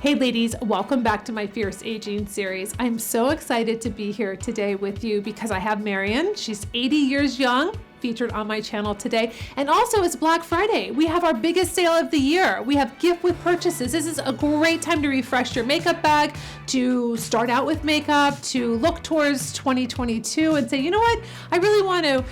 Hey ladies, welcome back to my Fierce Aging series. I'm so excited to be here today with you because I have Marion. She's 80 years young, featured on my channel today. And also it's Black Friday. We have our biggest sale of the year. We have gift with purchases. This is a great time to refresh your makeup bag, to start out with makeup, to look towards 2022 and say, you know what, I really want to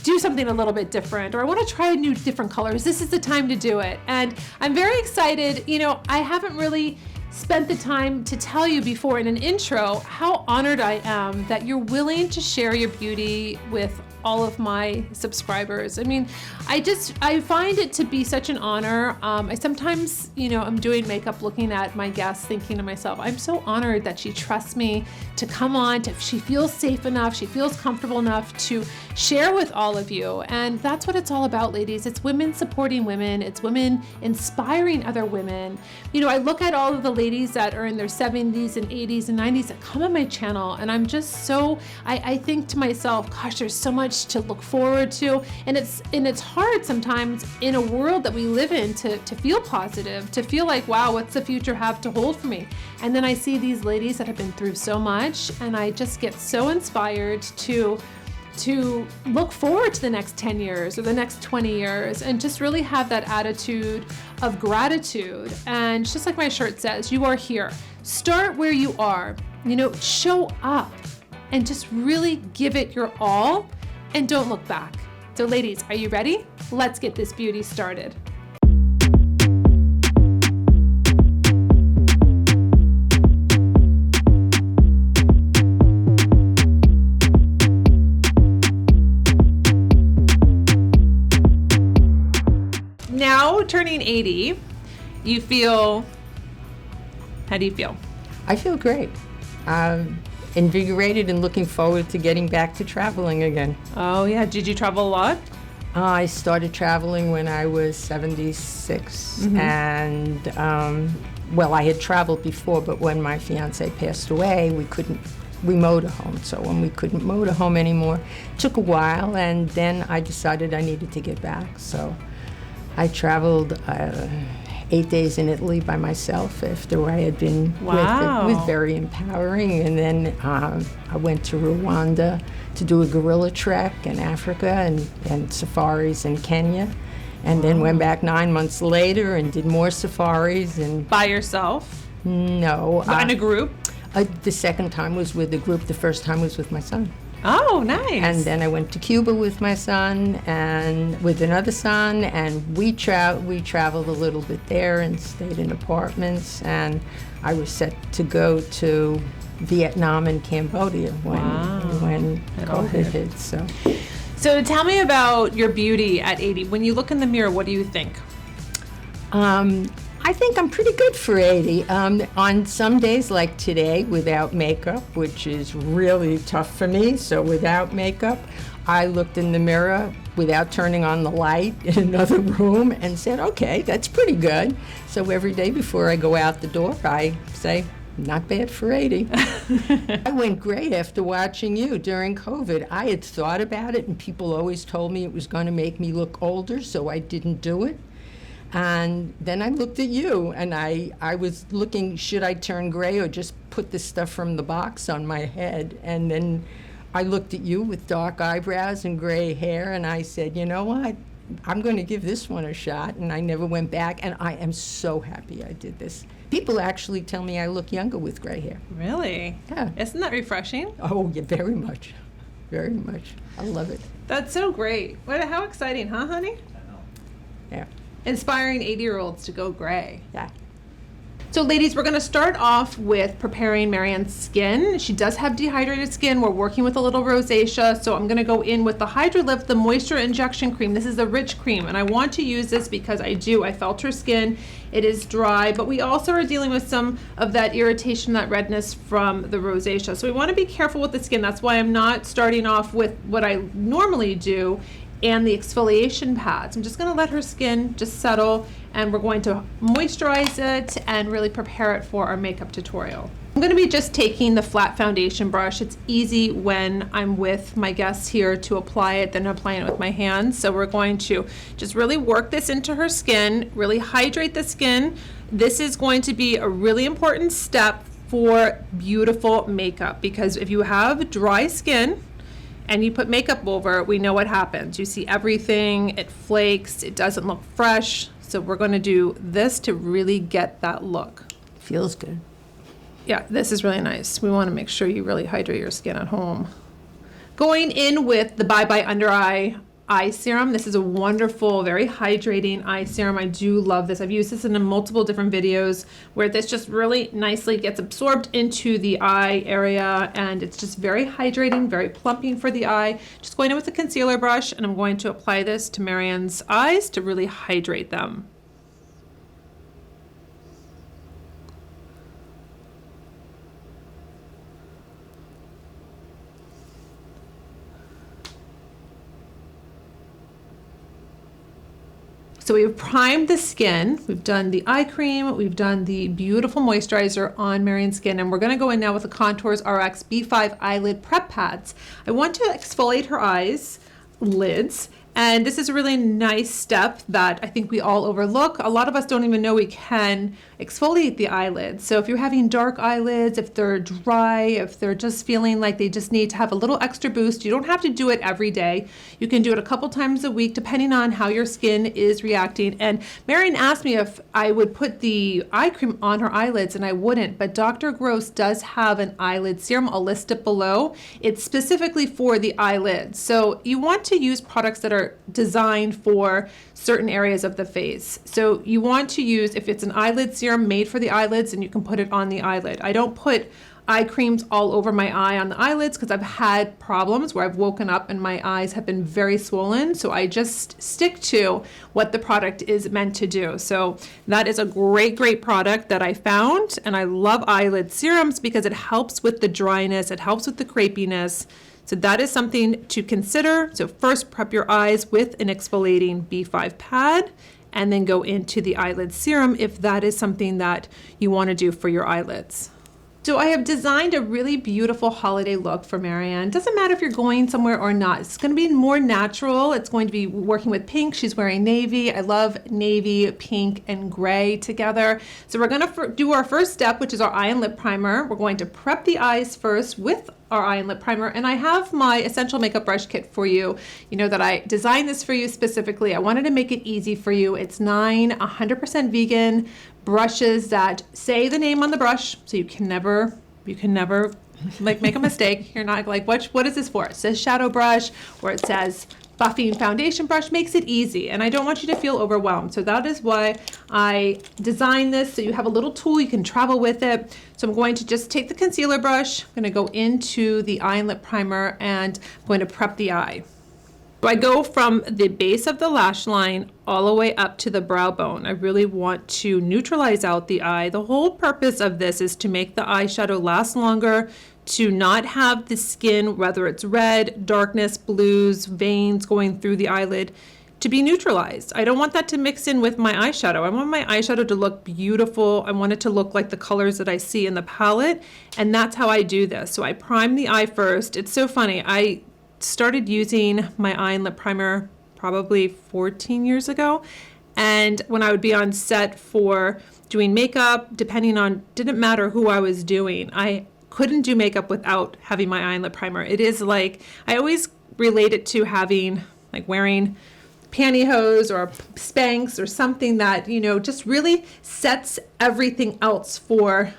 do something a little bit different, or I want to try new different colors. This is the time to do it. And I'm very excited. You know, I haven't really spent the time to tell you before in an intro how honored I am that you're willing to share your beauty with all of my subscribers. I mean, I find it to be such an honor. I sometimes, I'm doing makeup looking at my guests thinking to myself, I'm so honored that she trusts me to come on, she feels safe enough, she feels comfortable enough to share with all of you. And that's what it's all about, ladies. It's women supporting women. It's women inspiring other women. I look at all of the ladies that are in their 70s and 80s and 90s that come on my channel, and I'm just so, I think to myself, gosh, there's so much to look forward to, and it's hard sometimes in a world that we live in to feel positive, to feel like, wow, what's the future have to hold for me? And then I see these ladies that have been through so much, and I just get so inspired to look forward to the next 10 years or the next 20 years and just really have that attitude of gratitude. And just like my shirt says, you are here. Start where you are, show up and just really give it your all. And don't look back. So ladies, are you ready? Let's get this beauty started. Now turning 80, how do you feel? I feel great. Invigorated and looking forward to getting back to traveling again. Oh yeah, did you travel a lot? I started traveling when I was 76, and I had traveled before, but when my fiance passed away, we motorhomed. So when we couldn't motorhome anymore, it took a while, and then I decided I needed to get back. So I traveled 8 days in Italy by myself after I had been Wow. It was very empowering. And then I went to Rwanda to do a gorilla trek in Africa and safaris in Kenya. And then went back 9 months later and did more safaris. And By yourself? No. In a group? The second time was with a group. The first time was with my son. Oh, nice. And then I went to Cuba with my son and with another son, and we traveled a little bit there and stayed in apartments, and I was set to go to Vietnam and Cambodia when COVID hit. So tell me about your beauty at 80. When you look in the mirror, what do you think? I think I'm pretty good for 80. On some days like today without makeup, which is really tough for me, so without makeup, I looked in the mirror without turning on the light in another room and said, okay, that's pretty good. So every day before I go out the door, I say, not bad for 80. I went gray after watching you during COVID. I had thought about it, and people always told me it was going to make me look older, so I didn't do it. And then I looked at you, and I was looking, should I turn gray or just put the stuff from the box on my head? And then I looked at you with dark eyebrows and gray hair, and I said, you know what? I'm going to give this one a shot. And I never went back, and I am so happy I did this. People actually tell me I look younger with gray hair. Really? Yeah. Isn't that refreshing? Oh, yeah, very much. Very much. I love it. That's so great. How exciting, huh, honey? Yeah. Inspiring 80-year-olds to go gray. Yeah. So ladies, we're going to start off with preparing Marian's skin. She does have dehydrated skin. We're working with a little rosacea, so I'm going to go in with the Hydra Lift, the Moisture Injection Cream. This is a rich cream, and I want to use this because I felt her skin. It is dry, but we also are dealing with some of that irritation, that redness from the rosacea. So we want to be careful with the skin. That's why I'm not starting off with what I normally do and the exfoliation pads. I'm just going to let her skin just settle, and we're going to moisturize it and really prepare it for our makeup tutorial. I'm going to be just taking the flat foundation brush. It's easy when I'm with my guests here to apply it, then applying it with my hands. So we're going to just really work this into her skin, really hydrate the skin. This is going to be a really important step for beautiful makeup, because if you have dry skin and you put makeup over, we know what happens. You see everything, it flakes, it doesn't look fresh. So we're going to do this to really get that look. Feels good. Yeah, this is really nice. We want to make sure you really hydrate your skin at home. Going in with the Bye Bye Under Eye Serum. This is a wonderful, very hydrating eye serum. I do love this. I've used this in multiple different videos where this just really nicely gets absorbed into the eye area, and it's just very hydrating, very plumping for the eye. Just going in with a concealer brush, and I'm going to apply this to Marian's eyes to really hydrate them. So we've primed the skin, we've done the eye cream, we've done the beautiful moisturizer on Marion's skin, and we're gonna go in now with the Contours RX B5 Eyelid Prep Pads. I want to exfoliate her eyes, lids, and this is a really nice step that I think we all overlook. A lot of us don't even know we can exfoliate the eyelids. So if you're having dark eyelids, if they're dry, if they're just feeling like they just need to have a little extra boost, you don't have to do it every day. You can do it a couple times a week depending on how your skin is reacting. And Marion asked me if I would put the eye cream on her eyelids, and I wouldn't, but Dr. Gross does have an eyelid serum. I'll list it below. It's specifically for the eyelids. So you want to use products that are designed for certain areas of the face. So you want to use, if it's an eyelid serum made for the eyelids, and you can put it on the eyelid. I don't put eye creams all over my eye on the eyelids because I've had problems where I've woken up and my eyes have been very swollen. So I just stick to what the product is meant to do. So that is a great, great product that I found. And I love eyelid serums because it helps with the dryness. It helps with the crepiness. So that is something to consider. So first prep your eyes with an exfoliating B5 pad, and then go into the eyelid serum if that is something that you want to do for your eyelids. So I have designed a really beautiful holiday look for Marian. Doesn't matter if you're going somewhere or not. It's going to be more natural. It's going to be working with pink. She's wearing navy. I love navy, pink, and gray together. So we're going to do our first step, which is our eye and lip primer. We're going to prep the eyes first with our eye and lip primer, and I have my essential makeup brush kit for you. You know that I designed this for you specifically. I wanted to make it easy for you. It's 9 100% vegan brushes that say the name on the brush, so you can never like make a mistake. You're not like, what is this for? It says shadow brush, or it says buffing foundation brush. Makes it easy, and I don't want you to feel overwhelmed. So that is why I designed this, so you have a little tool, you can travel with it. So I'm going to just take the concealer brush, I'm going to go into the eye and lip primer, and I'm going to prep the eye. So I go from the base of the lash line all the way up to the brow bone. I really want to neutralize out the eye. The whole purpose of this is to make the eyeshadow last longer, to not have the skin, whether it's red, darkness, blues, veins going through the eyelid, to be neutralized. I don't want that to mix in with my eyeshadow. I want my eyeshadow to look beautiful. I want it to look like the colors that I see in the palette, and that's how I do this. So I prime the eye first. It's so funny. I started using my eye and lip primer probably 14 years ago, and when I would be on set for doing makeup, didn't matter who I was doing, I couldn't do makeup without having my eye and lip primer. It is like, I always relate it to having, like wearing pantyhose or Spanx or something that, you know, just really sets everything else for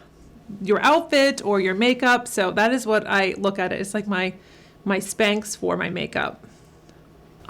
your outfit or your makeup. So that is what I look at it. It's like my Spanx for my makeup.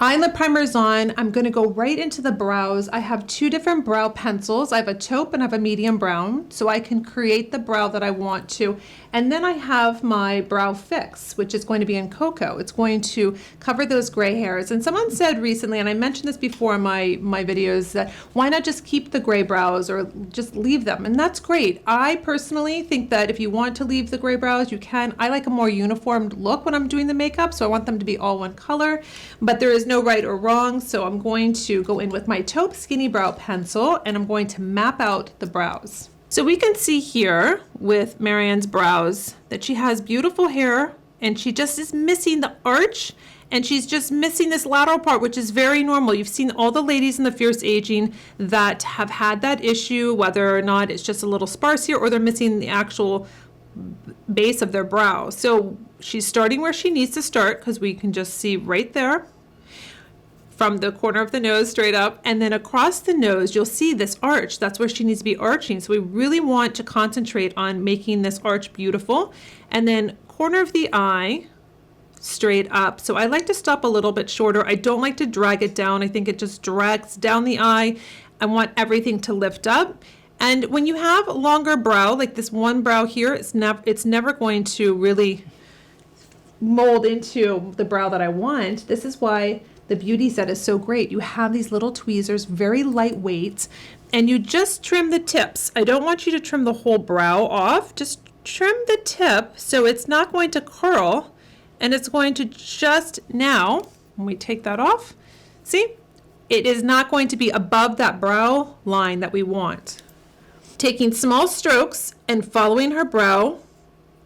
Eye and lip primer is on. I'm going to go right into the brows. I have two different brow pencils. I have a taupe and I have a medium brown, so I can create the brow that I want to. And then I have my brow fix, which is going to be in cocoa. It's going to cover those gray hairs. And someone said recently, and I mentioned this before in my videos, that why not just keep the gray brows or just leave them? And that's great. I personally think that if you want to leave the gray brows, you can. I like a more uniformed look when I'm doing the makeup, so I want them to be all one color, but there is no right or wrong. So I'm going to go in with my taupe skinny brow pencil, and I'm going to map out the brows. So we can see here with Marian's brows that she has beautiful hair and she just is missing the arch and she's just missing this lateral part, which is very normal. You've seen all the ladies in the Fierce Aging that have had that issue, whether or not it's just a little sparse here or they're missing the actual base of their brow. So she's starting where she needs to start because we can just see right there from the corner of the nose straight up, and then across the nose you'll see this arch. That's where she needs to be arching. So we really want to concentrate on making this arch beautiful. And then corner of the eye straight up. So I like to stop a little bit shorter. I don't like to drag it down. I think it just drags down the eye. I want everything to lift up. And when you have a longer brow, like this one brow here, it's never going to really mold into the brow that I want. This is why the beauty set is so great. You have these little tweezers, very lightweight, and you just trim the tips. I don't want you to trim the whole brow off. Just trim the tip so it's not going to curl, and it's going to just now, when we take that off, see, it is not going to be above that brow line that we want. Taking small strokes and following her brow,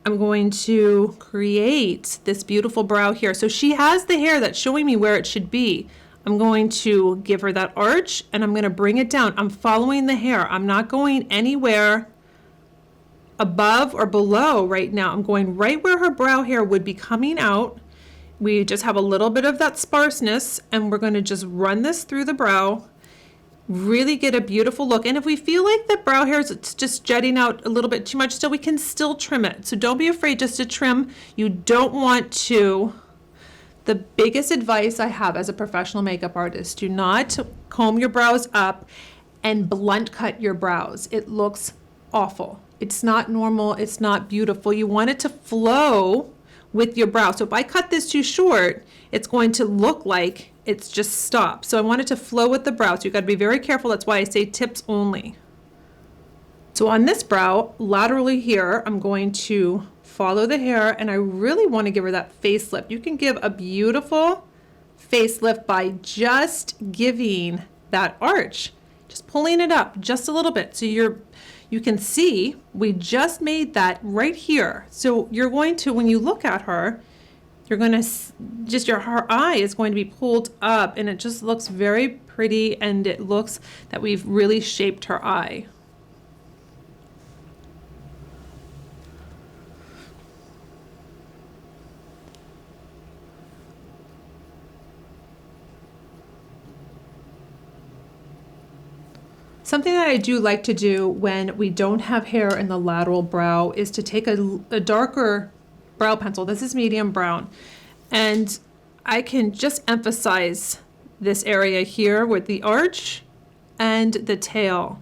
I'm going to create this beautiful brow here. So she has the hair that's showing me where it should be. I'm going to give her that arch and I'm going to bring it down. I'm following the hair. I'm not going anywhere above or below right now. I'm going right where her brow hair would be coming out. We just have a little bit of that sparseness and we're going to just run this through the brow. Really get a beautiful look. And if we feel like the brow hairs, it's just jutting out a little bit too much still, we can still trim it. So don't be afraid just to trim. You don't want to. The biggest advice I have as a professional makeup artist, do not comb your brows up and blunt cut your brows. It looks awful. It's not normal. It's not beautiful. You want it to flow with your brow. So if I cut this too short, it's going to look like it's just stopped. So I want it to flow with the brow. So you got to be very careful. That's why I say tips only. So on this brow, laterally here, I'm going to follow the hair and I really want to give her that facelift. You can give a beautiful facelift by just giving that arch, just pulling it up just a little bit. So you can see we just made that right here. So you're going to, when you look at her, you're going to her eye is going to be pulled up and it just looks very pretty and it looks that we've really shaped her eye. Something that I do like to do when we don't have hair in the lateral brow is to take a darker brow pencil. This is medium brown. And I can just emphasize this area here with the arch and the tail.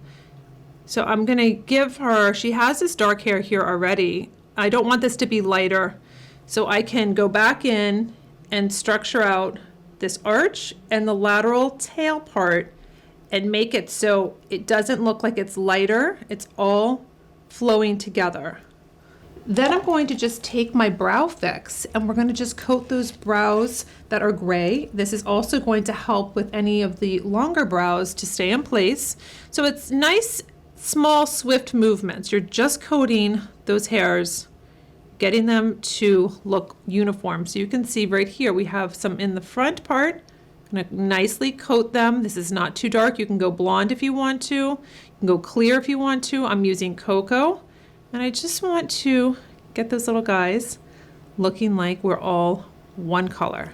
So I'm going to give her, she has this dark hair here already. I don't want this to be lighter. So I can go back in and structure out this arch and the lateral tail part and make it so it doesn't look like it's lighter. It's all flowing together. Then I'm going to just take my brow fix and we're going to just coat those brows that are gray. This is also going to help with any of the longer brows to stay in place. So it's nice, small, swift movements. You're just coating those hairs, getting them to look uniform. So you can see right here, we have some in the front part. I'm going to nicely coat them. This is not too dark. You can go blonde if you want to. You can go clear if you want to. I'm using cocoa. And I just want to get those little guys looking like we're all one color.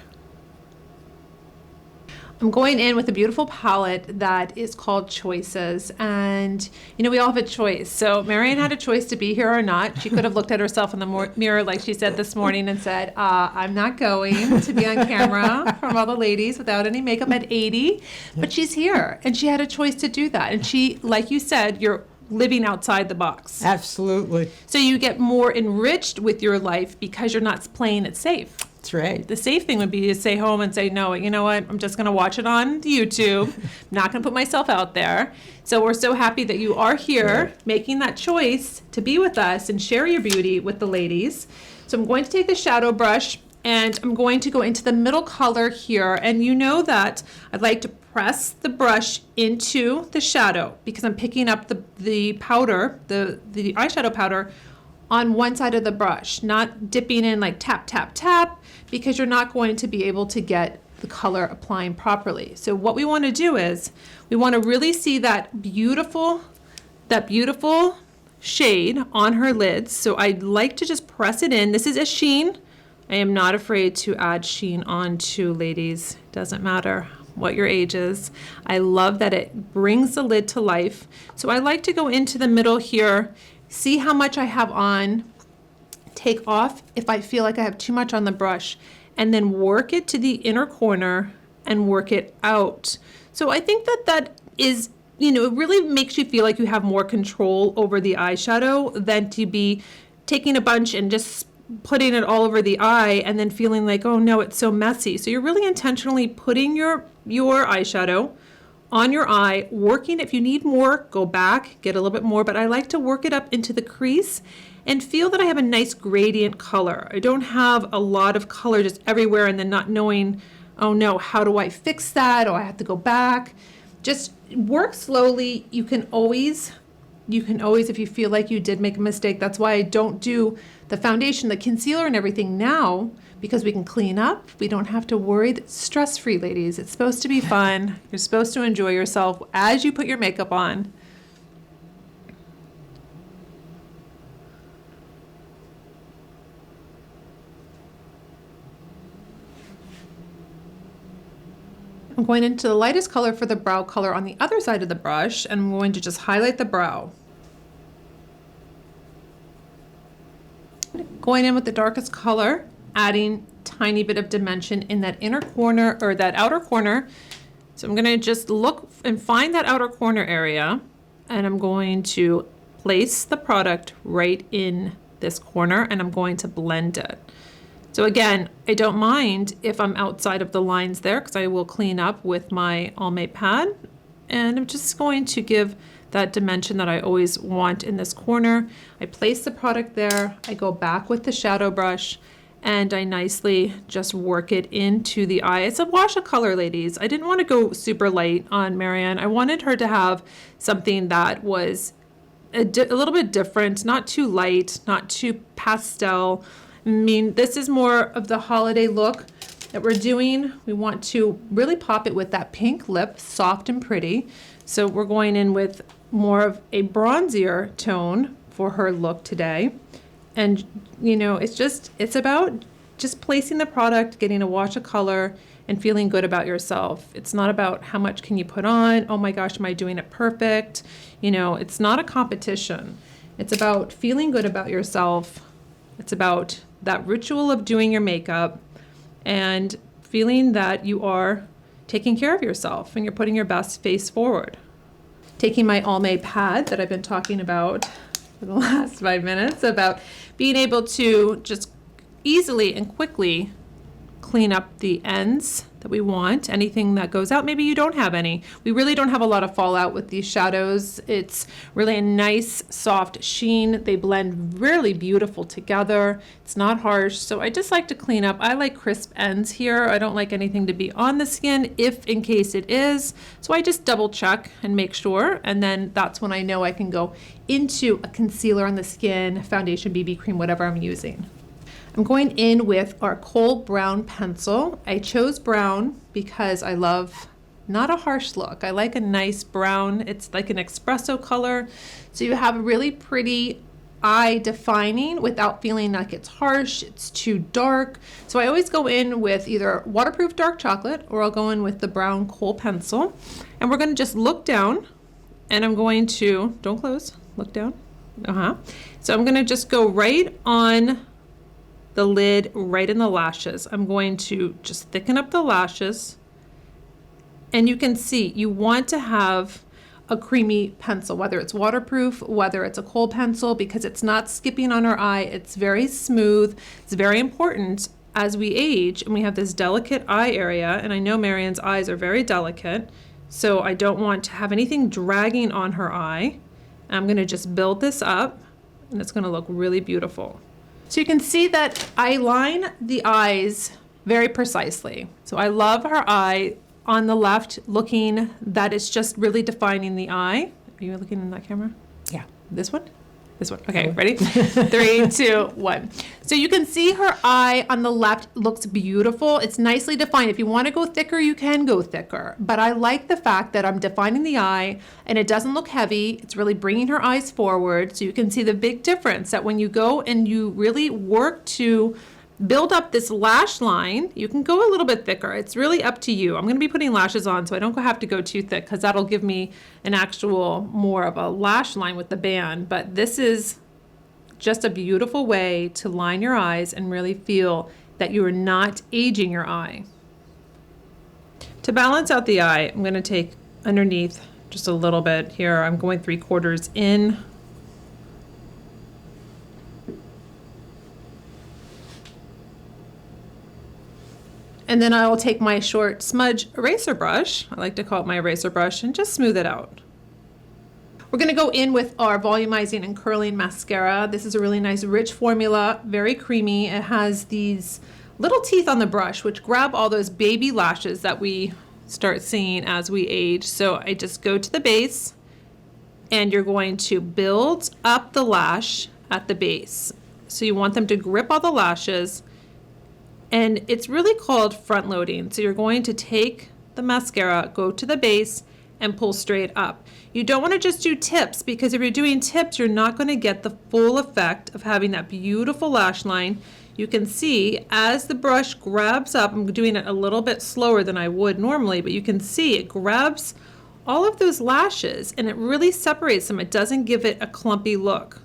I'm going in with a beautiful palette that is called Choices. And, you know, we all have a choice. So Marion had a choice to be here or not. She could have looked at herself in the mirror like she said this morning and said, I'm not going to be on camera from all the ladies without any makeup at 80. But she's here and she had a choice to do that. And she, like you said, you're living outside the box. Absolutely. So you get more enriched with your life because you're not playing it safe. That's right. The safe thing would be to stay home and say, no, you know what, I'm just going to watch it on YouTube. I'm not going to put myself out there. So we're so happy that you are here making that choice to be with us and share your beauty with the ladies. So I'm going to take the shadow brush and I'm going to go into the middle color here. And you know that I'd like to press the brush into the shadow because I'm picking up the powder, the eyeshadow powder on one side of the brush, not dipping in like tap, tap, tap, because you're not going to be able to get the color applying properly. So what we want to do is we want to really see that beautiful shade on her lids. So I like to just press it in. This is a sheen. I am not afraid to add sheen onto, ladies. Doesn't matter what your age is. I love that it brings the lid to life. So I like to go into the middle here, see how much I have on, take off if I feel like I have too much on the brush, and then work it to the inner corner and work it out. So I think that is, you know, it really makes you feel like you have more control over the eyeshadow than to be taking a bunch and just putting it all over the eye and then feeling like, oh no, it's so messy. So you're really intentionally putting your eyeshadow on your eye, working. If you need more, go back, get a little bit more, but I like to work it up into the crease and feel that I have a nice gradient color. I don't have a lot of color just everywhere and then not knowing, oh no, how do I fix that? Oh, I have to go back. Just work slowly. You can always, if you feel like you did make a mistake, that's why I don't do the foundation, the concealer and everything now, because we can clean up. We don't have to worry. It's stress-free, ladies. It's supposed to be fun. You're supposed to enjoy yourself as you put your makeup on. I'm going into the lightest color for the brow color on the other side of the brush, and I'm going to just highlight the brow. Going in with the darkest color, adding tiny bit of dimension in that inner corner or that outer corner. So I'm going to just look and find that outer corner area, and I'm going to place the product right in this corner, and I'm going to blend it. So again, I don't mind if I'm outside of the lines there because I will clean up with my Almay pad, and I'm just going to give that dimension that I always want in this corner. I place the product there, I go back with the shadow brush, and I nicely just work it into the eye. It's a wash of color, ladies. I didn't want to go super light on Marian. I wanted her to have something that was a little bit different, not too light, not too pastel. I mean, this is more of the holiday look that we're doing. We want to really pop it with that pink lip, soft and pretty. So we're going in with more of a bronzier tone for her look today. And you know, it's about just placing the product, getting a wash of color, and feeling good about yourself. It's not about how much can you put on. Oh my gosh, am I doing it perfect? You know, it's not a competition. It's about feeling good about yourself. It's about that ritual of doing your makeup and feeling that you are taking care of yourself and you're putting your best face forward. Taking my Almay pad that I've been talking about for the last 5 minutes, about being able to just easily and quickly clean up the ends that we want, anything that goes out. Maybe you don't have any. We really don't have a lot of fallout with these shadows. It's really a nice soft sheen. They blend really beautiful together. It's not harsh, so I just like to clean up. I like crisp ends here. I don't like anything to be on the skin if in case it is. So I just double check and make sure, and then that's when I know I can go into a concealer on the skin, foundation, BB cream, whatever I'm using. I'm going in with our Kohl brown pencil. I chose brown because I love not a harsh look. I like a nice brown. It's like an espresso color. So you have a really pretty eye defining without feeling like it's harsh, it's too dark. So I always go in with either waterproof dark chocolate or I'll go in with the brown Kohl pencil. And we're going to just look down, and I'm going to, don't close, look down. So I'm going to just go right on the lid, right in the lashes. I'm going to just thicken up the lashes, and you can see you want to have a creamy pencil, whether it's waterproof, whether it's a Kohl pencil, because it's not skipping on our eye. It's very smooth. It's very important as we age and we have this delicate eye area, and I know Marian's eyes are very delicate, so I don't want to have anything dragging on her eye. I'm going to just build this up, and it's going to look really beautiful. So you can see that I line the eyes very precisely. So I love her eye on the left looking that it's just really defining the eye. Are you looking in that camera? Yeah. This one? This one. Okay, ready? 3, 2, 1. So you can see her eye on the left looks beautiful. It's nicely defined. If you want to go thicker, you can go thicker. But I like the fact that I'm defining the eye and it doesn't look heavy. It's really bringing her eyes forward. So you can see the big difference that when you go and you really work to build up this lash line, you can go a little bit thicker. It's really up to you. I'm going to be putting lashes on so I don't have to go too thick because that'll give me an actual more of a lash line with the band. But this is just a beautiful way to line your eyes and really feel that you are not aging your eye. To balance out the eye, I'm going to take underneath just a little bit here. I'm going 3/4 in. And then I will take my short smudge eraser brush, I like to call it my eraser brush, and just smooth it out. We're gonna go in with our volumizing and curling mascara. This is a really nice rich formula, very creamy. It has these little teeth on the brush which grab all those baby lashes that we start seeing as we age. So I just go to the base and you're going to build up the lash at the base. So you want them to grip all the lashes. And it's really called front loading. So you're going to take the mascara, go to the base, and pull straight up. You don't want to just do tips because if you're doing tips, you're not going to get the full effect of having that beautiful lash line. You can see as the brush grabs up, I'm doing it a little bit slower than I would normally, but you can see it grabs all of those lashes and it really separates them. It doesn't give it a clumpy look.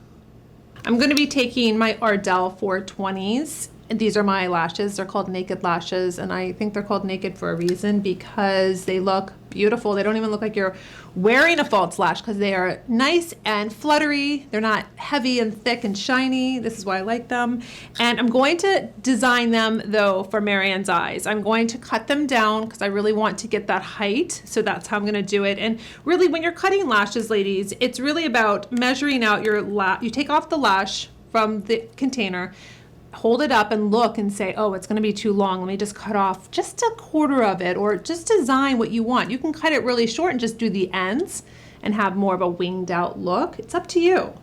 I'm going to be taking my Ardell 420s. And these are my lashes. They're called naked lashes, and I think they're called naked for a reason because they look beautiful. They don't even look like you're wearing a false lash because they are nice and fluttery. They're not heavy and thick and shiny. This is why I like them. And I'm going to design them, though, for Marian's eyes. I'm going to cut them down because I really want to get that height, so that's how I'm going to do it. And really, when you're cutting lashes, ladies, it's really about measuring out your lash. You take off the lash from the container, hold it up and look and say, oh, it's going to be too long. Let me just cut off just 1/4 of it, or just design what you want. You can cut it really short and just do the ends and have more of a winged out look. It's up to you.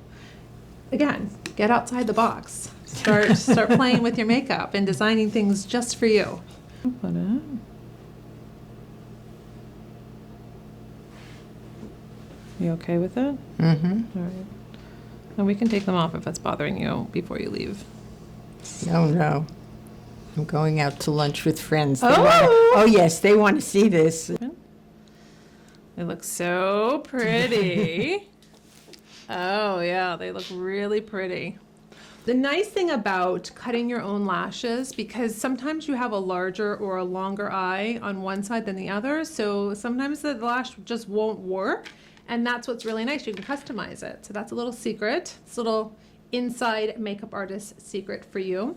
Again, get outside the box. Start playing with your makeup and designing things just for you. Put it. You okay with it? Mm-hmm. All right. And we can take them off if it's bothering you before you leave. No. I'm going out to lunch with friends. Oh, Yes, they want to see this. They look so pretty. Oh, yeah, they look really pretty. The nice thing about cutting your own lashes, because sometimes you have a larger or a longer eye on one side than the other, so sometimes the lash just won't work, and that's what's really nice. You can customize it. So that's a little secret. It's a little inside makeup artist secret for you.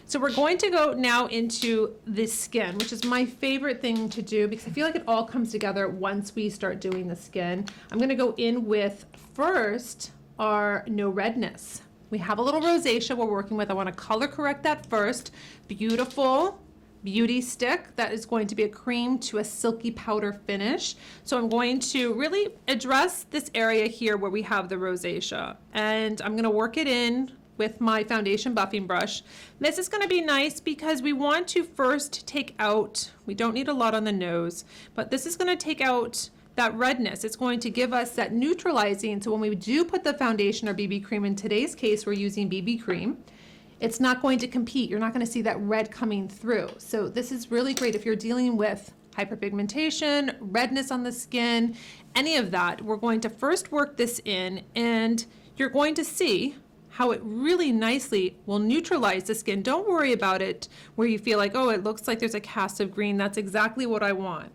So we're going to go now into the skin, which is my favorite thing to do because I feel like it all comes together once we start doing the skin. I'm going to go in with first our No Redness. We have a little rosacea we're working with. I want to color correct that first. Beautiful beauty stick that is going to be a cream to a silky powder finish. So I'm going to really address this area here where we have the rosacea, and I'm going to work it in with my foundation buffing brush. This is going to be nice because we want to first take out, we don't need a lot on the nose, but this is going to take out that redness. It's going to give us that neutralizing, so when we do put the foundation or BB cream, in today's case we're using BB cream, it's not going to compete. You're not going to see that red coming through. So this is really great if you're dealing with hyperpigmentation, redness on the skin, any of that. We're going to first work this in, and you're going to see how it really nicely will neutralize the skin. Don't worry about it where you feel like, oh, it looks like there's a cast of green. That's exactly what I want.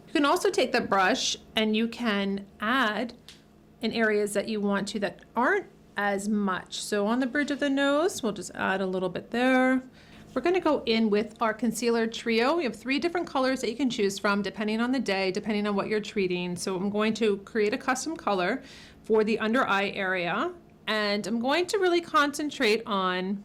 You can also take the brush and you can add in areas that you want to that aren't as much. So on the bridge of the nose, we'll just add a little bit there. We're going to go in with our concealer trio. We have 3 different colors that you can choose from depending on the day, depending on what you're treating. So I'm going to create a custom color for the under eye area, and I'm going to really concentrate on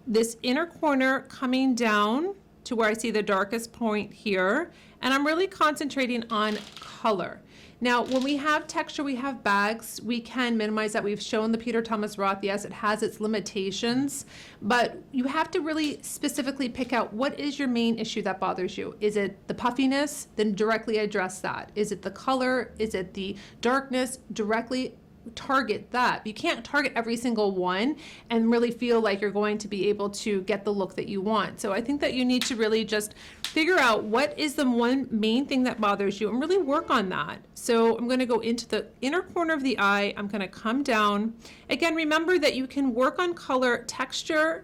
this inner corner coming down to where I see the darkest point here, and I'm really concentrating on color. Now, when we have texture, we have bags, we can minimize that. We've shown the Peter Thomas Roth, yes, it has its limitations, but you have to really specifically pick out what is your main issue that bothers you. Is it the puffiness? Then directly address that. Is it the color? Is it the darkness? Directly target that. You can't target every single one and really feel like you're going to be able to get the look that you want. So I think that you need to really just figure out what is the one main thing that bothers you and really work on that. So I'm going to go into the inner corner of the eye. I'm going to come down. Again, remember that you can work on color, texture.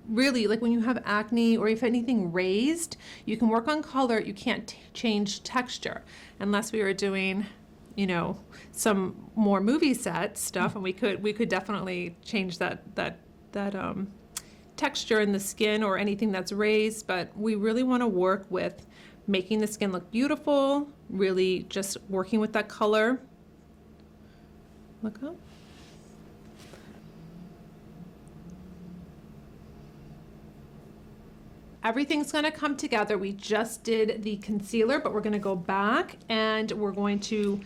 Really, like when you have acne or if anything raised, you can work on color. You can't change texture unless we were doing, you know, some more movie set stuff, and we could definitely change that texture in the skin or anything that's raised. But we really want to work with making the skin look beautiful, really just working with that color. Look up. Everything's going to come together. We just did the concealer, but we're going to go back and we're going to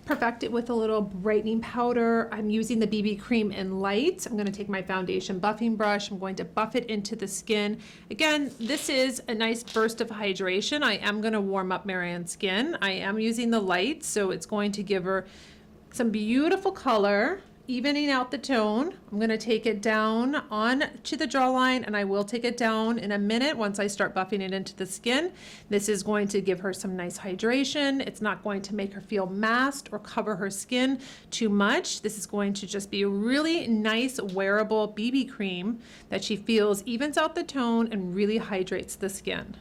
perfect it with a little brightening powder. I'm using the BB cream in light. I'm going to take my foundation buffing brush. I'm going to buff it into the skin. Again, this is a nice burst of hydration. I am going to warm up Marian's skin. I am using the light, so it's going to give her some beautiful color, evening out the tone. I'm going to take it down on to the jawline, and I will take it down in a minute once I start buffing it into the skin. This is going to give her some nice hydration. It's not going to make her feel masked or cover her skin too much. This is going to just be a really nice wearable BB cream that she feels evens out the tone and really hydrates the skin.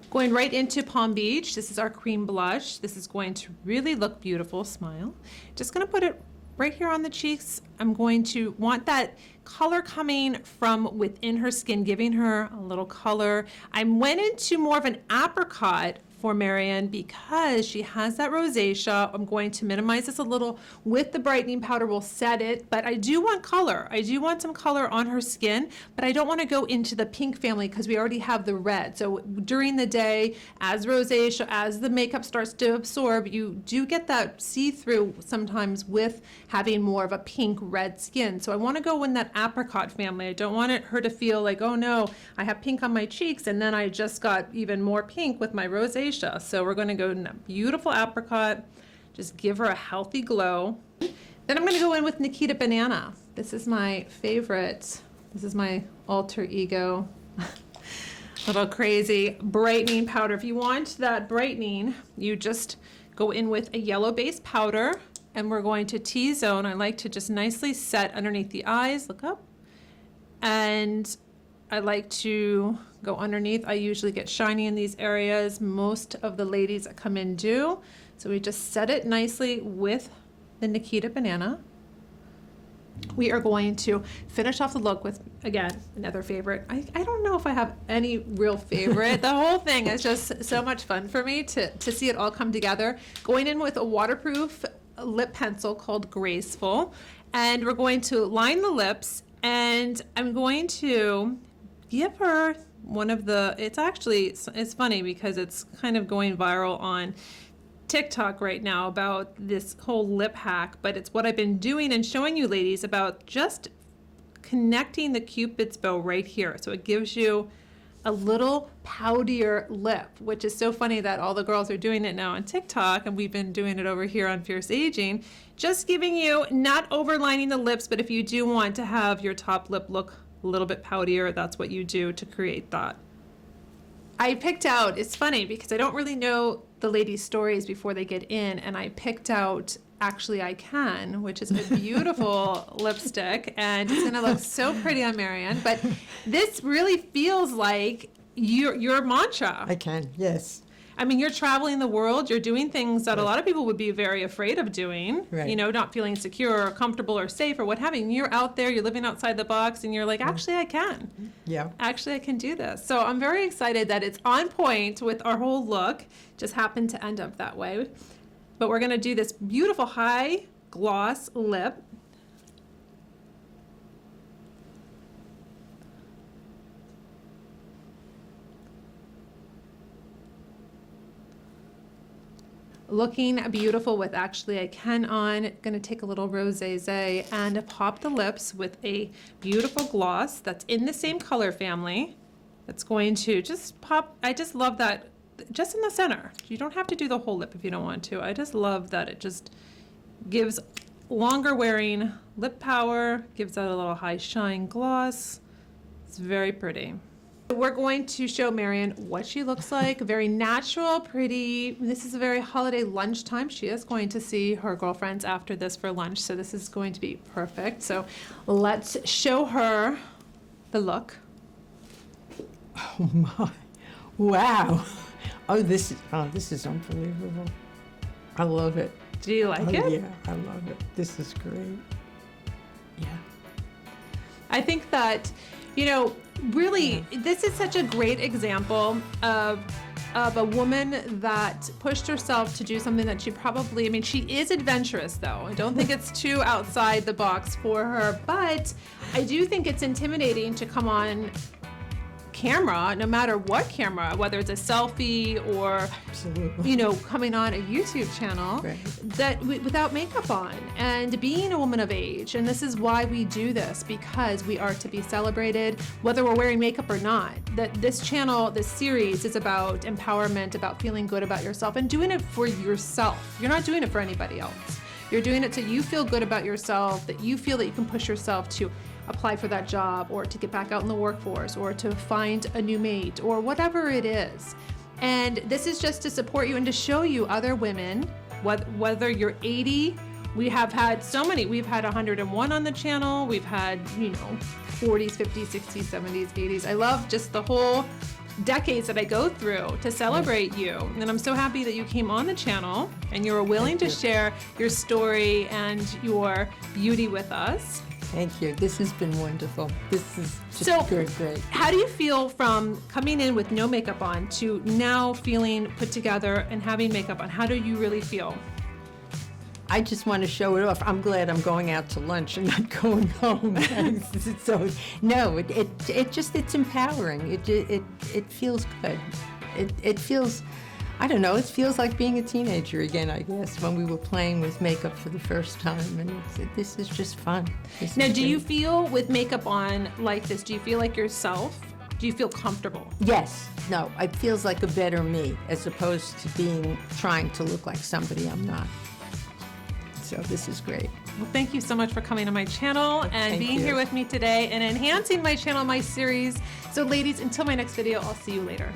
Going right into Palm Beach, this is our cream blush. This is going to really look beautiful. Smile. Just going to put it right here on the cheeks. I'm going to want that color coming from within her skin, giving her a little color. I went into more of an apricot for Marian because she has that rosacea. I'm going to minimize this a little with the brightening powder. We'll set it, but I do want color. I do want some color on her skin, but I don't want to go into the pink family because we already have the red. So during the day, as rosacea, as the makeup starts to absorb, you do get that see-through sometimes with having more of a pink red skin. So I want to go in that apricot family. I don't want her to feel like, oh no, I have pink on my cheeks and then I just got even more pink with my rosacea. So we're going to go in a beautiful apricot, just give her a healthy glow. Then I'm going to go in with Nikita Banana. This is my favorite. This is my alter ego. Little crazy brightening powder. If you want that brightening, you just go in with a yellow base powder, and we're going to T-zone. I like to just nicely set underneath the eyes. Look up. And I like to go underneath. I usually get shiny in these areas. Most of the ladies that come in do. So we just set it nicely with the Nikita Banana. We are going to finish off the look with, again, another favorite. I don't know if I have any real favorite. The whole thing is just so much fun for me to see it all come together. Going in with a waterproof lip pencil called Graceful. And we're going to line the lips, and I'm going to give her one of the, it's funny because it's kind of going viral on TikTok right now about this whole lip hack, but it's what I've been doing and showing you ladies about just connecting the Cupid's bow right here. So it gives you a little poutier lip, which is so funny that all the girls are doing it now on TikTok, and we've been doing it over here on Fierce Aging. Just giving you, not overlining the lips, but if you do want to have your top lip look a little bit poutier, that's what you do to create that. I picked out, it's funny because I don't really know the ladies' stories before they get in, and I picked out Actually I Can, which is a beautiful lipstick, and it's gonna look so pretty on Marian, but this really feels like your mantra. I can, yes. I mean, you're traveling the world, you're doing things that a lot of people would be very afraid of doing, Right. you know, not feeling secure or comfortable or safe or what have you. You're out there, you're living outside the box, and you're like, actually, I can. Yeah. Actually, I can do this. So I'm very excited that it's on point with our whole look. Just happened to end up that way. But we're going to do this beautiful high gloss lip. Looking beautiful with Actually I Can on. Gonna take a little rosacea and pop the lips with a beautiful gloss that's in the same color family. That's going to just pop. I just love that, just in the center. You don't have to do the whole lip if you don't want to. I just love that it just gives longer wearing lip power, gives out a little high shine gloss. It's very pretty. We're going to show Marion what she looks like. Very natural, pretty. This is a very holiday lunchtime. She is going to see her girlfriends after this for lunch, so this is going to be perfect. So let's show her the look. Oh my! Wow! Oh, this is unbelievable. I love it. Do you like it? Yeah, I love it. This is great. Yeah. I think that, you know, really, this is such a great example of a woman that pushed herself to do something that she probably, I mean, she is adventurous though. I don't think it's too outside the box for her, but I do think it's intimidating to come on camera, no matter what camera, whether it's a selfie or, Absolutely. you know, coming on a YouTube channel, Right. that without makeup on, and being a woman of age. And this is why we do this, because we are to be celebrated, whether we're wearing makeup or not. That this channel, this series is about empowerment, about feeling good about yourself and doing it for yourself. You're not doing it for anybody else. You're doing it so you feel good about yourself, that you feel that you can push yourself to apply for that job, or to get back out in the workforce, or to find a new mate, or whatever it is. And this is just to support you and to show you other women, whether you're 80, we have had so many, we've had 101 on the channel, we've had, you know, 40s, 50s, 60s, 70s, 80s. I love just the whole decades that I go through to celebrate you. And I'm so happy that you came on the channel and you were willing to share your story and your beauty with us. Thank you. This has been wonderful. This is just So, great. How do you feel from coming in with no makeup on to now feeling put together and having makeup on? How do you really feel? I just want to show it off. I'm glad I'm going out to lunch and not going home. So no, it's empowering. It feels good. It feels, I don't know, it feels like being a teenager again, I guess, when we were playing with makeup for the first time. And this is just fun. Now, do you feel with makeup on like this, do you feel like yourself? Do you feel comfortable? Yes. No, it feels like a better me as opposed to trying to look like somebody I'm not. So this is great. Well, thank you so much for coming to my channel and Thank being you. here with me today and enhancing my channel, my series. So ladies, until my next video, I'll see you later.